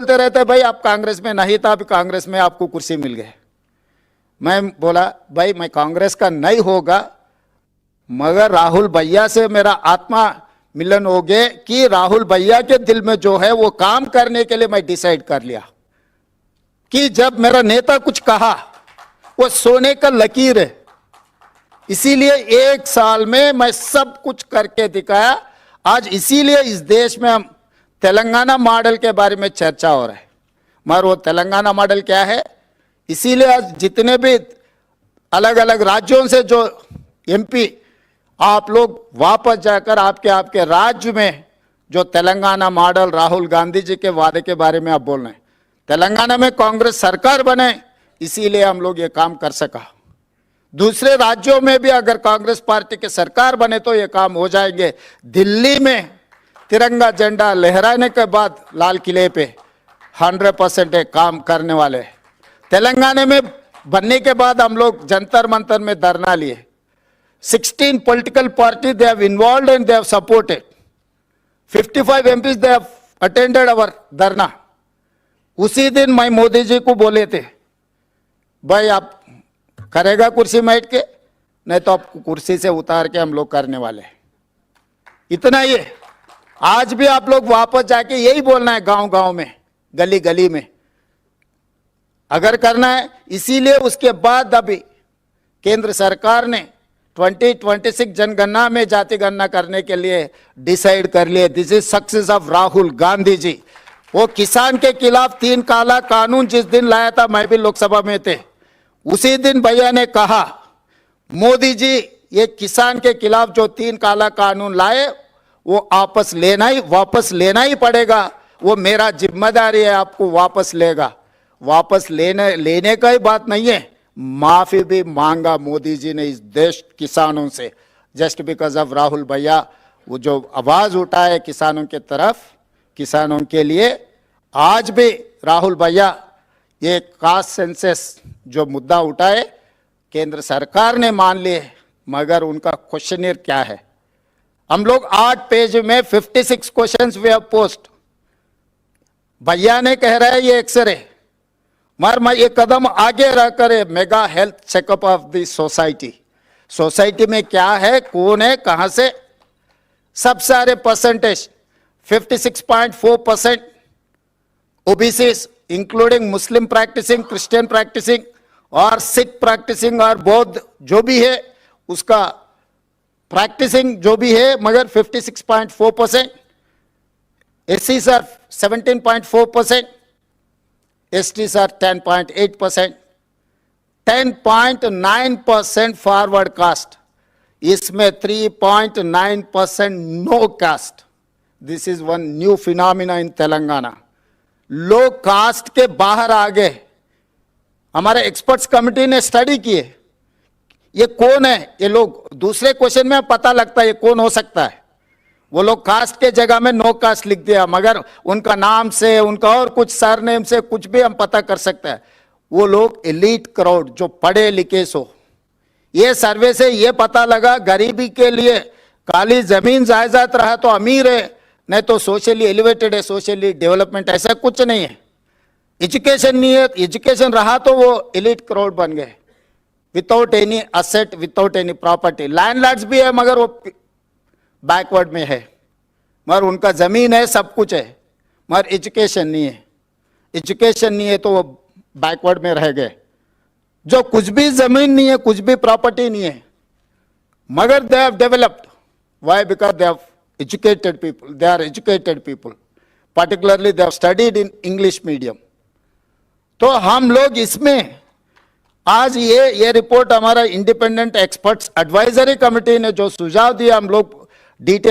बोलते रहते भाई आप कांग्रेस में नहीं था, अभी कांग्रेस में आपको कुर्सी मिल गई। मैं बोला भाई मैं कांग्रेस का नहीं होगा, मगर राहुल भैया से मेरा आत्मा मिलन हो गए कि राहुल भैया के दिल में जो है वो काम करने के लिए मैं डिसाइड कर लिया कि जब मेरा नेता कुछ कहा वो सोने का लकीर है। इसीलिए 1 साल में मैं सब कुछ करके दिखाया। आज इसीलिए इस देश में हम तेलंगाना मॉडल के बारे में चर्चा हो रहा है, मगर वो तेलंगाना मॉडल क्या है? इसीलिए आज जितने भी अलग अलग राज्यों से जो एमपी आप लोग वापस जाकर आपके राज्य में जो तेलंगाना मॉडल राहुल गांधी जी के वादे के बारे में आप बोल रहे हैं। तेलंगाना में कांग्रेस सरकार बने इसीलिए हम लोग ये काम कर सका। दूसरे राज्यों में भी अगर कांग्रेस पार्टी के सरकार बने तो ये काम हो जाएंगे। दिल्ली में तिरंगा झंडा लहराने के बाद लाल किले पे 100% एक काम करने वाले। तेलंगाना में बनने के बाद हम लोग जंतर मंतर में धरना लिए। 16 political parties they have involved and they have supported. 55 MPs they have attended our धरना। उसी दिन मैं मोदी जी को बोले थे भाई आप करेगा कुर्सी में बैठ के, नहीं तो आपको कुर्सी से उतार के हम लोग करने वाले। इतना ही है। आज भी आप लोग वापस जाके यही बोलना है गांव गांव में, गली गली में अगर करना है। इसीलिए उसके बाद अभी केंद्र सरकार ने 2026 जनगणना में जाति गणना करने के लिए डिसाइड कर लिए। This is success of Rahul Gandhi ji. वो किसान के खिलाफ 3 काला कानून जिस दिन लाया था, मैं भी लोकसभा में थे, उसी दिन भैया ने कहा मोदी जी ये किसान के खिलाफ जो 3 काला कानून लाए वो वापस लेना ही पड़ेगा। वो मेरा जिम्मेदारी है, आपको वापस लेगा। वापस लेने का ही बात नहीं है, माफी भी मांगा मोदी जी ने इस देश किसानों से। जस्ट बिकॉज ऑफ राहुल भैया वो जो आवाज उठाए किसानों के तरफ, किसानों के लिए आज भी राहुल भैया ये कास्ट सेंसस जो मुद्दा उठाए केंद्र सरकार ने मान लिए, मगर उनका क्वेश्चनर क्या है? हम लोग 8 पेज में 56 क्वेश्चंस वी हैव पोस्ट। भैया ने कह रहा है ये एक्सरे, मगर मैं ये कदम आगे रहकर mega health checkup of the society में क्या है, कौन है, कहां से, सब सारे परसेंटेज 56.4% ओबीसीज इंक्लूडिंग मुस्लिम प्रैक्टिसिंग, क्रिश्चियन प्रैक्टिसिंग और सिख प्रैक्टिसिंग और बौद्ध जो भी है उसका प्रैक्टिसिंग जो भी है, मगर 56.4%। एससीज are 17.4%, STs are 10.8%, 10.9% forward caste, इसमें 3.9% no caste. This is one new phenomena in Telangana. लोग कास्ट के बाहर आ गए। हमारे एक्सपर्ट्स कमेटी ने स्टडी किए ये कौन है। ये लोग दूसरे क्वेश्चन में पता लगता है ये कौन हो सकता है। वो लोग कास्ट के जगह में नो कास्ट लिख दिया, मगर उनका नाम से, उनका और कुछ सरनेम से कुछ भी हम पता कर सकते हैं। वो लोग एलीट क्राउड जो पढ़े लिखे सो। ये सर्वे से ये पता लगा गरीबी के लिए काली जमीन जायदाद रहा तो अमीर है, नहीं तो सोशली एलिवेटेड है, सोशली डेवलपमेंट ऐसा कुछ नहीं है। एजुकेशन नहीं है, एजुकेशन रहा तो वो एलीट क्राउड बन गए without any asset, without any property. Landlords भी है मगर वो बैकवर्ड में है, मगर उनका जमीन है, सब कुछ है, मगर एजुकेशन नहीं है। एजुकेशन नहीं है तो वो बैकवर्ड में रह गए। जो कुछ भी जमीन नहीं है, कुछ भी प्रॉपर्टी नहीं है, मगर they have developed. Why? Because they have educated people, they are educated people, particularly they have studied in English medium. तो हम लोग इसमें आज ये रिपोर्ट हमारा इंडिपेंडेंट एक्सपर्ट्स एडवाइजरी कमेटी ने जो सुझाव दिया, हम लोग डिटेल